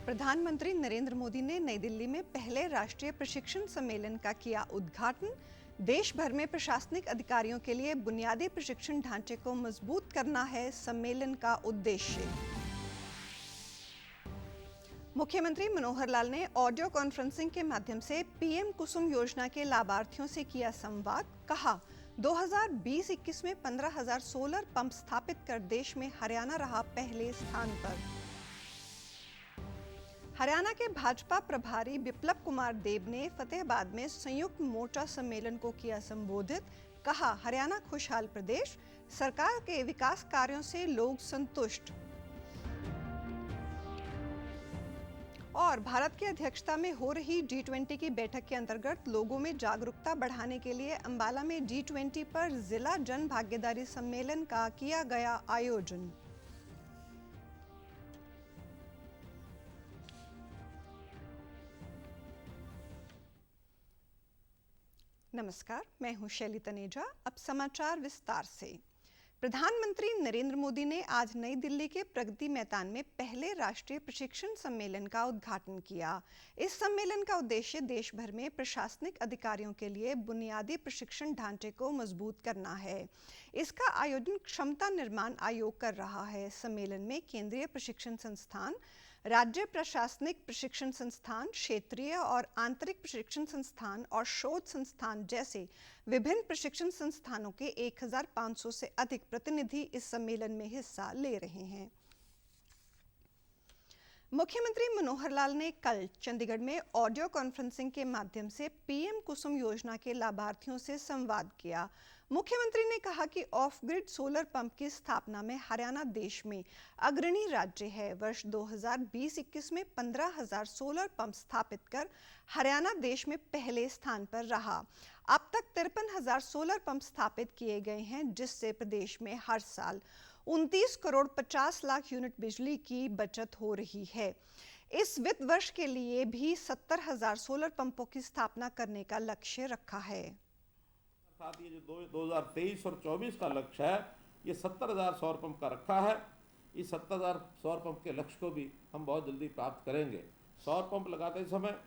प्रधानमंत्री नरेंद्र मोदी ने नई दिल्ली में पहले राष्ट्रीय प्रशिक्षण सम्मेलन का किया उद्घाटन। देश भर में प्रशासनिक अधिकारियों के लिए बुनियादी प्रशिक्षण ढांचे को मजबूत करना है सम्मेलन का उद्देश्य। मुख्यमंत्री मनोहर लाल ने ऑडियो कॉन्फ्रेंसिंग के माध्यम से पीएम कुसुम योजना के लाभार्थियों से किया संवाद। कहा, 2020-21 में 15,000 सोलर पंप स्थापित कर देश में हरियाणा रहा पहले स्थान पर। हरियाणा के भाजपा प्रभारी बिप्लब कुमार देब ने फतेहाबाद में संयुक्त मोर्चा सम्मेलन को किया संबोधित। कहा, हरियाणा खुशहाल प्रदेश, सरकार के विकास कार्यों से लोग संतुष्ट। और भारत की अध्यक्षता में हो रही G20 की बैठक के अंतर्गत लोगों में जागरूकता बढ़ाने के लिए अंबाला में G20 पर जिला जन भागीदारी सम्मेलन का किया गया आयोजन। नमस्कार, मैं हूं शैली तनेजा। अब समाचार विस्तार से। प्रधानमंत्री नरेंद्र मोदी ने आज नई दिल्ली के प्रगति मैदान में पहले राष्ट्रीय प्रशिक्षण सम्मेलन का उद्घाटन किया। इस सम्मेलन का उद्देश्य देश भर में प्रशासनिक अधिकारियों के लिए बुनियादी प्रशिक्षण ढांचे को मजबूत करना है। इसका आयोजन क्षमता निर्माण आयोग कर रहा है। सम्मेलन में केंद्रीय प्रशिक्षण संस्थान, राज्य प्रशासनिक प्रशिक्षण संस्थान, क्षेत्रीय और आंतरिक प्रशिक्षण संस्थान और शोध संस्थान जैसे विभिन्न प्रशिक्षण संस्थानों के 1,500 से अधिक प्रतिनिधि इस सम्मेलन में हिस्सा ले रहे हैं। मुख्यमंत्री मनोहर लाल ने कल चंडीगढ़ में ऑडियो कॉन्फ्रेंसिंग के माध्यम से पीएम कुसुम योजना के लाभार्थियों से संवाद किया। मुख्यमंत्री ने कहा कि ऑफ ग्रिड सोलर पंप की स्थापना में हरियाणा देश में अग्रणी राज्य है। वर्ष 2020-21 में 15,000 सोलर पंप स्थापित कर हरियाणा देश में पहले स्थान पर रहा। अब तक 53,000 सोलर पंप स्थापित किए गए हैं, जिससे प्रदेश में हर साल 29 करोड़ 50 लाख यूनिट बिजली की बचत हो रही है। इस वित्त वर्ष के लिए भी 70,000 सोलर पंपों की स्थापना करने का लक्ष्य रखा है। साथ ये जो 2023 और 24 का लक्ष्य है, ये 70,000 सौर पंप का रखा है। इस 70,000 सौर पंप के लक्ष्य को भी हम बहुत जल्दी प्राप्त करेंगे। सौर पंप लगाते समय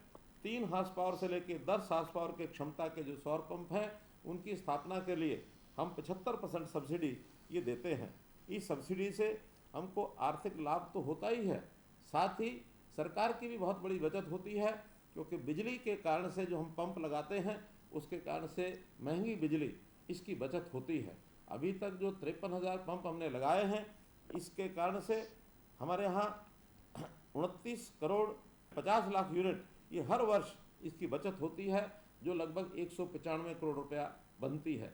3 हॉर्स पावर से लेकर 10 हॉर्स पावर के क्षमता के जो सौर पंप हैं, उनकी स्थापना के लिए हम 75% सब्सिडी ये देते हैं। इस सब्सिडी से हमको आर्थिक लाभ तो होता ही है, साथ ही सरकार की भी बहुत बड़ी बचत होती है, क्योंकि बिजली के कारण से जो हम पंप लगाते हैं उसके कारण से महंगी बिजली इसकी बचत होती है। अभी तक जो 53,000 पंप हमने लगाए हैं, इसके कारण से हमारे यहाँ 29 करोड़ 50 लाख यूनिट ये हर वर्ष इसकी बचत होती है, जो लगभग 195 करोड़ रुपया बनती है।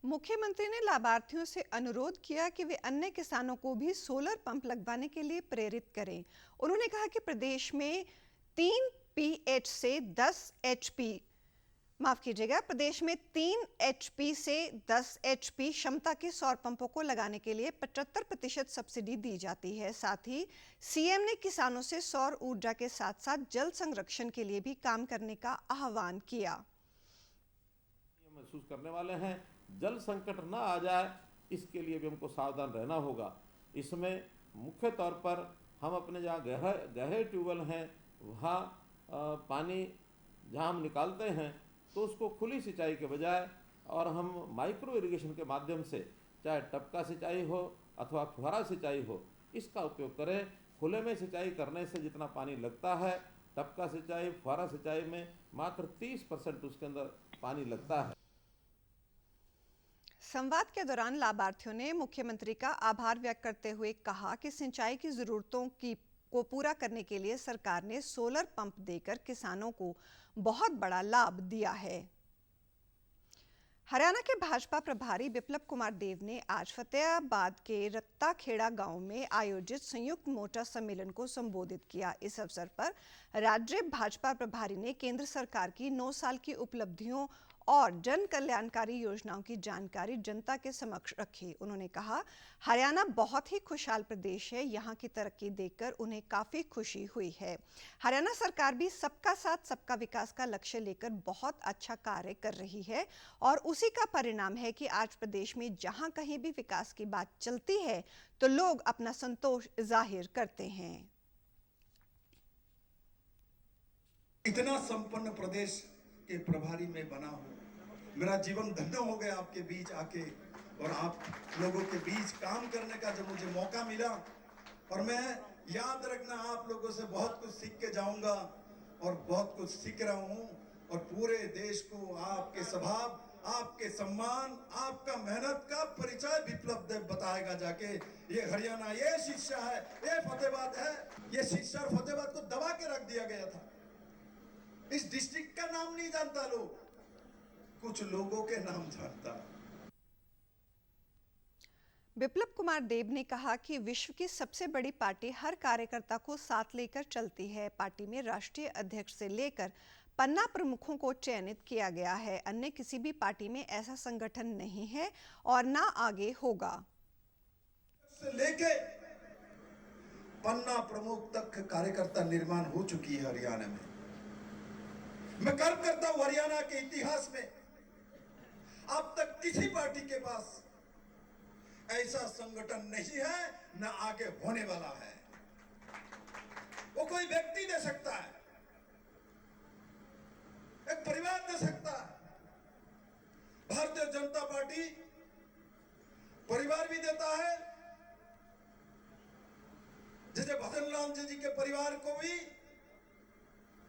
मुख्यमंत्री ने लाभार्थियों से अनुरोध किया कि वे अन्य किसानों को भी सोलर पंप लगवाने के लिए प्रेरित करें। उन्होंने कहा कि प्रदेश में 3 PH से 10 HP प्रदेश में 3 HP से 10 HP क्षमता के सौर पंपों को लगाने के लिए 75% सब्सिडी दी जाती है। साथ ही सीएम ने किसानों से सौर ऊर्जा के साथ साथ जल संरक्षण के लिए भी काम करने का आह्वान किया। महसूस करने वाले हैं, जल संकट ना आ जाए, इसके लिए भी हमको सावधान रहना होगा। इसमें मुख्य तौर पर हम अपने जहाँ गहरे ट्यूबवेल हैं, वहाँ पानी जहाँ हम निकालते हैं तो उसको खुली सिंचाई के बजाय और हम माइक्रो इरिगेशन के माध्यम से, चाहे टपका सिंचाई हो अथवा फुहारा सिंचाई हो, इसका उपयोग करें। खुले में सिंचाई करने से जितना पानी लगता है, टपका सिंचाई फुहारा सिंचाई में मात्र 30% उसके अंदर पानी लगता है। संवाद के दौरान लाभार्थियों ने मुख्यमंत्री का आभार व्यक्त करते हुए कहा कि सिंचाई की जरूरतों को पूरा करने के लिए सरकार ने सोलर पंप देकर किसानों को बहुत बड़ा लाभ दिया है। हरियाणा के भाजपा प्रभारी बिप्लब कुमार देव ने आज फतेहाबाद के रत्ताखेड़ा गांव में आयोजित संयुक्त मोर्चा सम्मेलन को संबोधित किया। इस अवसर पर राज्य भाजपा प्रभारी ने केंद्र सरकार की 9 साल की उपलब्धियों और जन कल्याणकारी योजनाओं की जानकारी जनता के समक्ष रखी। उन्होंने कहा, हरियाणा बहुत ही खुशहाल प्रदेश है, यहाँ की तरक्की देखकर उन्हें काफ़ी खुशी हुई है। हरियाणा सरकार भी सबका साथ सबका विकास का लक्ष्य लेकर बहुत अच्छा कार्य कर रही है और उसी का परिणाम है कि आज प्रदेश में जहाँ कहीं भी विकास की बात चलती है तो लोग अपना संतोष जाहिर करते हैं। इतना संपन्न प्रदेश के प्रभारी में बना हूं, मेरा जीवन धन्य हो गया आपके बीच आके और आप लोगों के बीच काम करने का जब मुझे मौका मिला। और मैं याद रखना, आप लोगों से बहुत कुछ सीख के जाऊंगा और बहुत कुछ सीख रहा हूं। और पूरे देश को आपके स्वभाव, आपके सम्मान, आपका मेहनत का परिचय विप्लव देव बताएगा जाके। ये हरियाणा, ये शिक्षा है, ये फतेहाबाद है। ये शिक्षा और फतेहाबाद को दबा के रख दिया गया था। इस डिस्ट्रिक्ट का नाम नहीं जानता लोग, कुछ लोगों के नाम जानता। बिप्लब कुमार देब ने कहा कि विश्व की सबसे बड़ी पार्टी हर कार्यकर्ता को साथ लेकर चलती है। पार्टी में राष्ट्रीय अध्यक्ष से लेकर पन्ना प्रमुखों को चयनित किया गया है। अन्य किसी भी पार्टी में ऐसा संगठन नहीं है और ना आगे होगा। से लेके पन्ना प्रमुख तक कार्यकर्ता निर्माण हो चुकी है हरियाणा में। मैं गर्व करता हूं, हरियाणा के इतिहास में अब तक किसी पार्टी के पास ऐसा संगठन नहीं है, न आगे होने वाला है। वो कोई व्यक्ति दे सकता है, एक परिवार दे सकता है। भारतीय जनता पार्टी परिवार भी देता है, जैसे भजन लाल जी के परिवार को भी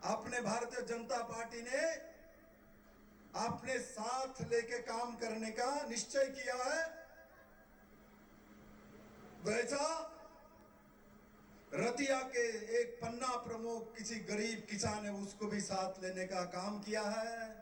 अपने भारतीय जनता पार्टी ने अपने साथ लेके काम करने का निश्चय किया है। वैसा रतिया के एक पन्ना प्रमुख किसी गरीब किसान है, उसको भी साथ लेने का काम किया है।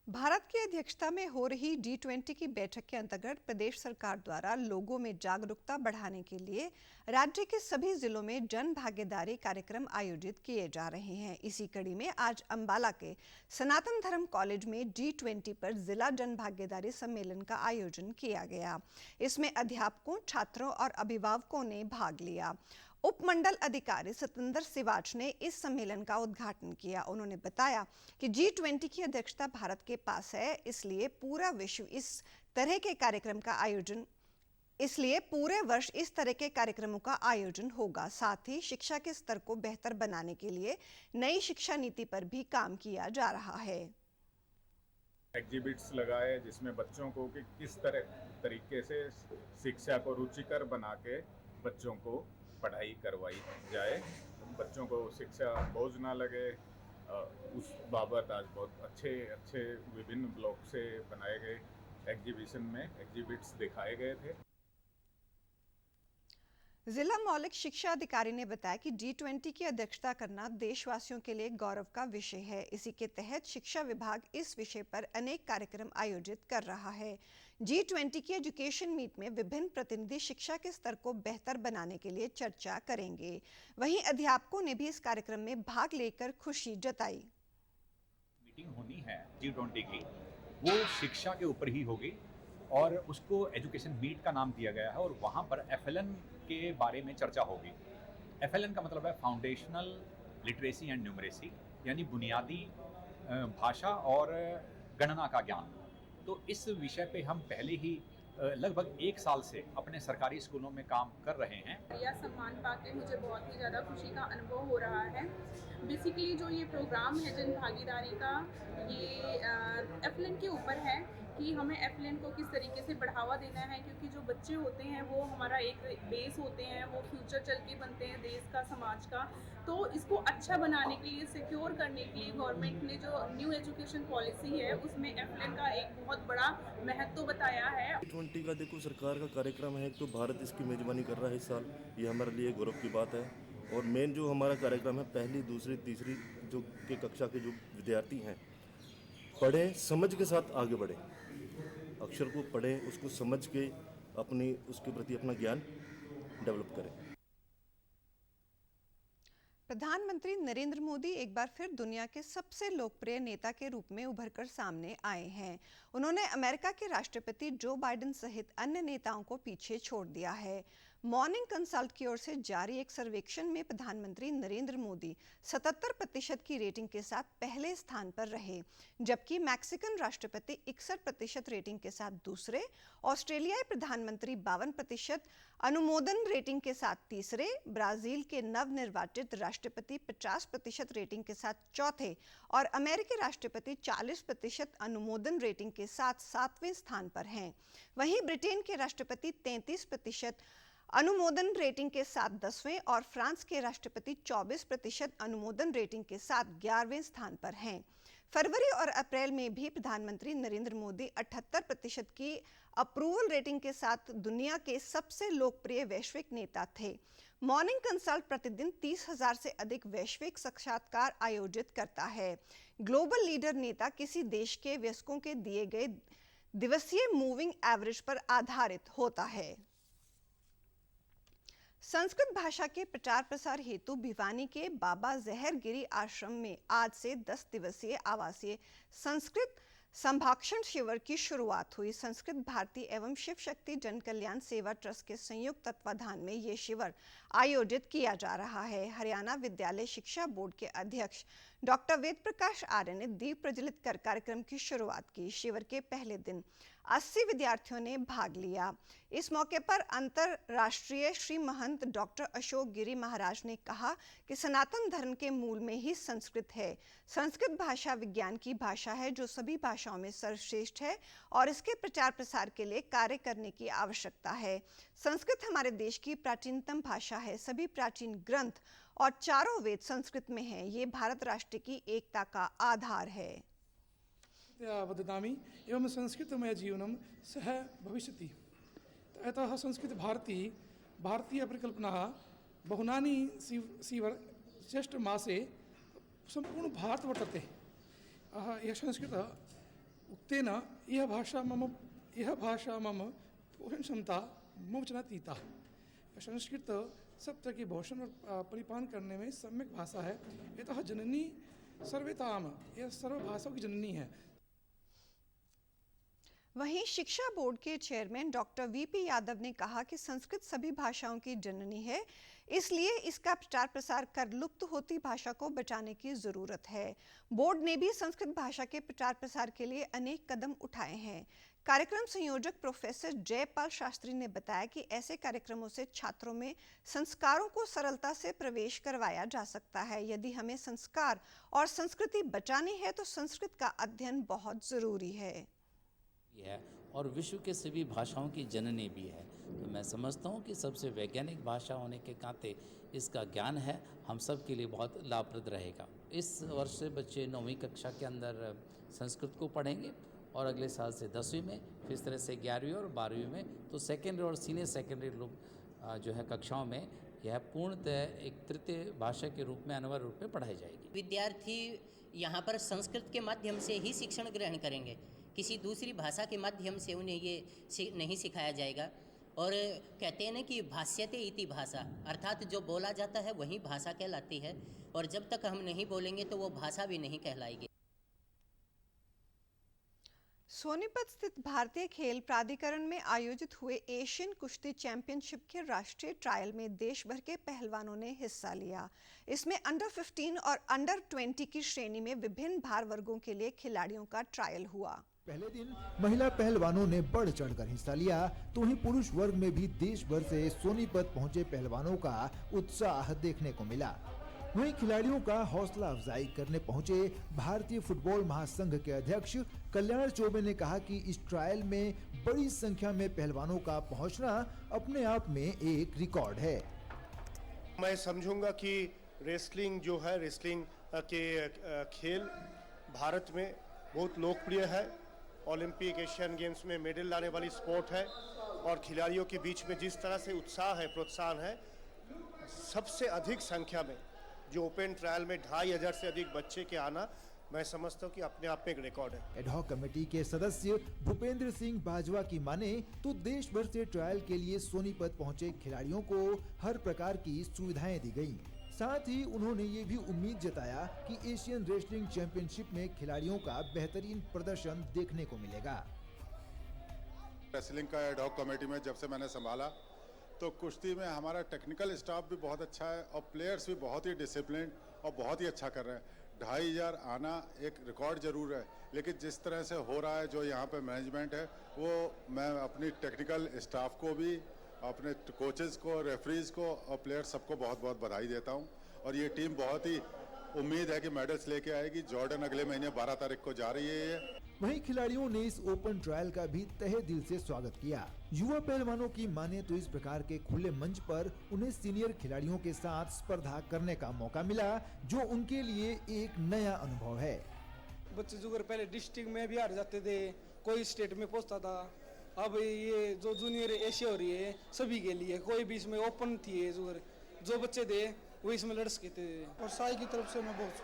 भारत की अध्यक्षता में हो रही G20 की बैठक के अंतर्गत प्रदेश सरकार द्वारा लोगों में जागरूकता बढ़ाने के लिए राज्य के सभी जिलों में जन भागीदारी कार्यक्रम आयोजित किए जा रहे हैं। इसी कड़ी में आज अंबाला के सनातन धर्म कॉलेज में G20 पर जिला जन भागीदारी सम्मेलन का आयोजन किया गया। इसमें अध्यापकों, छात्रों और अभिभावकों ने भाग लिया। उपमंडल अधिकारी सतेंद्र सिवाच ने इस सम्मेलन का उद्घाटन किया। उन्होंने बताया कि G20 की अध्यक्षता भारत के पास है, इसलिए पूरे वर्ष इस तरह के कार्यक्रमों का आयोजन होगा। साथ ही शिक्षा के स्तर को बेहतर बनाने के लिए नई शिक्षा नीति पर भी काम किया जा रहा है। एग्जिबिट्स लगाए जिसमें बच्चों को कि किस तरीके से शिक्षा को रुचिकर बना के बच्चों को पढ़ाई करवाई जाए, बच्चों को शिक्षा बोझ ना लगे, उस बाबत आज बहुत अच्छे विभिन्न ब्लॉक से बनाए गए एग्जीबिशन में एग्जिबिट्स दिखाए गए थे। जिला मौलिक शिक्षा अधिकारी ने बताया कि G20 की अध्यक्षता करना देशवासियों के लिए गौरव का विषय है। इसी के तहत शिक्षा विभाग इस विषय पर अनेक कार्यक्रम आयोजित कर रहा है। G20 की एजुकेशन मीट में विभिन्न प्रतिनिधि शिक्षा के स्तर को बेहतर बनाने के लिए चर्चा करेंगे। वहीं अध्यापकों ने भी इस कार्यक्रम में भाग लेकर खुशी जताई। मीटिंग होनी है G20 की, वो शिक्षा के ऊपर ही होगी और उसको एजुकेशन मीट का नाम दिया गया है और वहाँ पर FLN के बारे में चर्चा होगी। FLN का मतलब है फाउंडेशनल लिटरेसी एंड न्यूमरेसी, यानी बुनियादी भाषा और गणना का ज्ञान। तो इस विषय पे हम पहले ही लगभग 1 साल से अपने सरकारी स्कूलों में काम कर रहे हैं। यह सम्मान पाके मुझे बहुत ही ज़्यादा खुशी का अनुभव हो रहा है। बेसिकली जो ये प्रोग्राम है जन भागीदारी का, ये FLN के ऊपर है कि हमें FLN को किस तरीके से बढ़ावा देना है, क्योंकि जो बच्चे होते हैं वो हमारा एक बेस होते हैं, वो फ्यूचर चल के बनते हैं देश का, समाज का। तो इसको अच्छा बनाने के लिए, सिक्योर करने के लिए गवर्नमेंट ने जो न्यू एजुकेशन पॉलिसी है उसमें FLN का एक बहुत बड़ा महत्व बताया है। G20 का देखो सरकार का कार्यक्रम है, तो भारत इसकी मेजबानी कर रहा है इस साल, ये हमारे लिए गौरव की बात है। और मेन जो हमारा कार्यक्रम है, पहली, दूसरी, तीसरी जो के कक्षा के जो विद्यार्थी हैं, पढ़ें, समझ के साथ आगे बढ़ें, अक्षर को पढ़ें, उसको समझ के उसके प्रति अपना ज्ञान डेवलप करें। प्रधानमंत्री नरेंद्र मोदी एक बार फिर दुनिया के सबसे लोकप्रिय नेता के रूप में उभरकर सामने आए हैं। उन्होंने अमेरिका के राष्ट्रपति जो बाइडेन सहित अन्य नेताओं को पीछे छोड़ दिया है। मॉर्निंग कंसल्ट की ओर से जारी एक सर्वेक्षण में प्रधानमंत्री नरेंद्र मोदी 77% की रेटिंग के साथ पहले स्थान पर रहे, जबकि मैक्सिकन राष्ट्रपति 61% रेटिंग के साथ दूसरे, ऑस्ट्रेलियाई प्रधानमंत्री 52% अनुमोदन रेटिंग के साथ तीसरे, ब्राजील के नवनिर्वाचित राष्ट्रपति 50% रेटिंग के साथ चौथे और अमेरिकी राष्ट्रपति 40% अनुमोदन रेटिंग के साथ 7वें स्थान पर हैं। वहीं ब्रिटेन के राष्ट्रपति 33% अनुमोदन रेटिंग के साथ 10वें और फ्रांस के राष्ट्रपति 24% अनुमोदन रेटिंग के साथ 11वें स्थान पर हैं। फरवरी और अप्रैल में भी प्रधानमंत्री नरेंद्र मोदी 78% की अप्रूवल रेटिंग के साथ दुनिया के सबसे लोकप्रिय वैश्विक नेता थे। मॉर्निंग कंसल्ट प्रतिदिन 30,000 से अधिक वैश्विक साक्षात्कार आयोजित करता है। ग्लोबल लीडर नेता किसी देश के वयस्कों के दिए गए दिवसीय मूविंग एवरेज पर आधारित होता है। संस्कृत भाषा के प्रचार प्रसार हेतु भिवानी के बाबा जहरगिरी आश्रम में आज से 10 दिवसीय आवासीय संस्कृत संभाषण शिविर की शुरुआत हुई। संस्कृत भारती एवं शिव शक्ति जन कल्याण सेवा ट्रस्ट के संयुक्त तत्वाधान में ये शिविर आयोजित किया जा रहा है। हरियाणा विद्यालय शिक्षा बोर्ड के अध्यक्ष डॉक्टर वेद प्रकाश आर्य ने दीप प्रज्वलित कर कार्यक्रम की शुरुआत की। शिविर के पहले दिन 80 विद्यार्थियों ने भाग लिया। इस मौके पर अंतरराष्ट्रीय श्री महंत डॉक्टर अशोक गिरी महाराज ने कहा कि सनातन धर्म के मूल में ही संस्कृत है। संस्कृत भाषा विज्ञान की भाषा है जो सभी भाषाओं में सर्वश्रेष्ठ है और इसके प्रचार प्रसार के लिए कार्य करने की आवश्यकता है। संस्कृत हमारे देश की प्राचीनतम भाषा है। सभी प्राचीन ग्रंथ और चारों वेद संस्कृत में हैं। ये भारत राष्ट्र की एकता का आधार है। वदनामि एवं संस्कृतमय जीवनं सह भविष्यति। अतः संस्कृत भारतीय परिकल्पना बहुनानि सीवर ज्येष्ठ मासे संपूर्ण भारत वर्तते। यह संस्कृत उक्तेन यह भाषा मम पोषण क्षमता मोचनातीता। संस्कृत सब तरह के पोषण और परिपालन करने में सम्यक भाषा है। अतः जननी सर्वेताम, यह सर्व भाषाओं की जननी है। वहीं शिक्षा बोर्ड के चेयरमैन डॉक्टर वीपी यादव ने कहा कि संस्कृत सभी भाषाओं की जननी है, इसलिए इसका प्रचार प्रसार कर लुप्त होती भाषा को बचाने की जरूरत है। बोर्ड ने भी संस्कृत भाषा के प्रचार प्रसार के लिए अनेक कदम उठाए हैं। कार्यक्रम संयोजक प्रोफेसर जयपाल शास्त्री ने बताया कि ऐसे कार्यक्रमों से छात्रों में संस्कारों को सरलता से प्रवेश करवाया जा सकता है। यदि हमें संस्कार और संस्कृति बचानी है तो संस्कृत का अध्ययन बहुत जरूरी है और विश्व के सभी भाषाओं की जननी भी है। तो मैं समझता हूँ कि सबसे वैज्ञानिक भाषा होने के नाते इसका ज्ञान है हम सब के लिए बहुत लाभप्रद रहेगा। इस वर्ष से बच्चे 9वीं कक्षा के अंदर संस्कृत को पढ़ेंगे और अगले साल से 10वीं में, फिर इस तरह से 11वीं और 12वीं में, तो सेकेंडरी और सीनियर सेकेंडरी लोग जो है कक्षाओं में यह पूर्णतः एक तृतीय भाषा के रूप में अनिवार्य रूप में पढ़ाई जाएगी। विद्यार्थी यहाँ पर संस्कृत के माध्यम से ही शिक्षण ग्रहण करेंगे, किसी दूसरी भाषा के माध्यम से उन्हें ये नहीं सिखाया जाएगा। और कहते हैं ना कि भाष्यते इति भाषा, अर्थात जो बोला जाता है वही भाषा कहलाती है और जब तक हम नहीं बोलेंगे तो वो भाषा भी नहीं कहलाएगी। सोनीपत स्थित भारतीय खेल प्राधिकरण में आयोजित हुए एशियन कुश्ती चैंपियनशिप के राष्ट्रीय ट्रायल में देश भर के पहलवानों ने हिस्सा लिया। इसमें अंडर 15 और अंडर 20 की श्रेणी में विभिन्न भार वर्गों के लिए खिलाड़ियों का ट्रायल हुआ। पहले दिन महिला पहलवानों ने बढ़ चढ़कर हिस्सा लिया, तो वहीं पुरुष वर्ग में भी देश भर से सोनीपत पहुंचे पहलवानों का उत्साह देखने को मिला। वहीं खिलाड़ियों का हौसला अफजाई करने पहुंचे भारतीय फुटबॉल महासंघ के अध्यक्ष कल्याण चौबे ने कहा कि इस ट्रायल में बड़ी संख्या में पहलवानों का पहुंचना अपने आप में एक रिकॉर्ड है। मैं समझूंगा कि रेसलिंग जो है, रेसलिंग के खेल भारत में बहुत लोकप्रिय है। ओलंपिक, एशियन गेम्स में मेडल लाने वाली स्पोर्ट है और खिलाड़ियों के बीच में जिस तरह से उत्साह है, प्रोत्साहन है, सबसे अधिक संख्या में जो ओपन ट्रायल में 2500 से अधिक बच्चे के आना, मैं समझता हूँ कि अपने आप में एक रिकॉर्ड है। एडहॉक कमेटी के सदस्य भूपेंद्र सिंह बाजवा की माने तो देश भर से ट्रायल के लिए सोनीपत पहुंचे खिलाड़ियों को हर प्रकार की सुविधाएं दी गयी। साथ ही उन्होंने ये भी उम्मीद जताया कि एशियन रेसलिंग चैंपियनशिप में खिलाड़ियों का बेहतरीन प्रदर्शन देखने को मिलेगा। रेसलिंग का एड हॉक कमेटी में जब से मैंने संभाला तो कुश्ती में हमारा टेक्निकल स्टाफ भी बहुत अच्छा है और प्लेयर्स भी बहुत ही डिसिप्लिन और बहुत ही अच्छा कर रहे हैं। 2500 आना एक रिकॉर्ड जरूर है, लेकिन जिस तरह से हो रहा है, जो यहाँ पे मैनेजमेंट है, वो मैं अपनी टेक्निकल स्टाफ को भी, अपने कोचेस को, रेफरीज को और प्लेयर्स सबको बहुत बहुत बधाई देता हूँ। और ये टीम बहुत ही उम्मीद है कि मेडल्स लेके आएगी। जॉर्डन अगले महीने 12 तारीख को जा रही है ये। वहीं खिलाड़ियों ने इस ओपन ट्रायल का भी तहे दिल से स्वागत किया। युवा पहलवानों की माने तो इस प्रकार के खुले मंच पर उन्हें सीनियर खिलाड़ियों के साथ स्पर्धा करने का मौका मिला, जो उनके लिए एक नया अनुभव है। बच्चे जुगर पहले डिस्ट्रिक्ट में भी हार जाते थे, कोई स्टेट में पहुंचता था। अब ये जो जूनियर एशिया हो रही है सभी के लिए, कोई भी इसमें ओपन थी है जुगर, जो बच्चे थे वो इसमें लड़ सकते थे। और साई की तरफ से हमें बहुत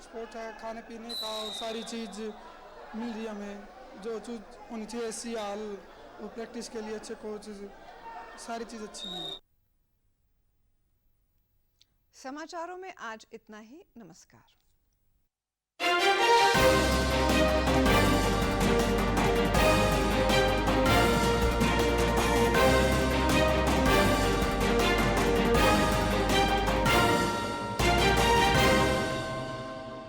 स्पोर्ट है, खाने पीने का और सारी चीज़ मिल रही है हमें, जो चीज़ होनी चाहिए, सियाल और प्रैक्टिस के लिए अच्छे कोच, सारी चीज़ अच्छी है। समाचारों में आज इतना ही। नमस्कार।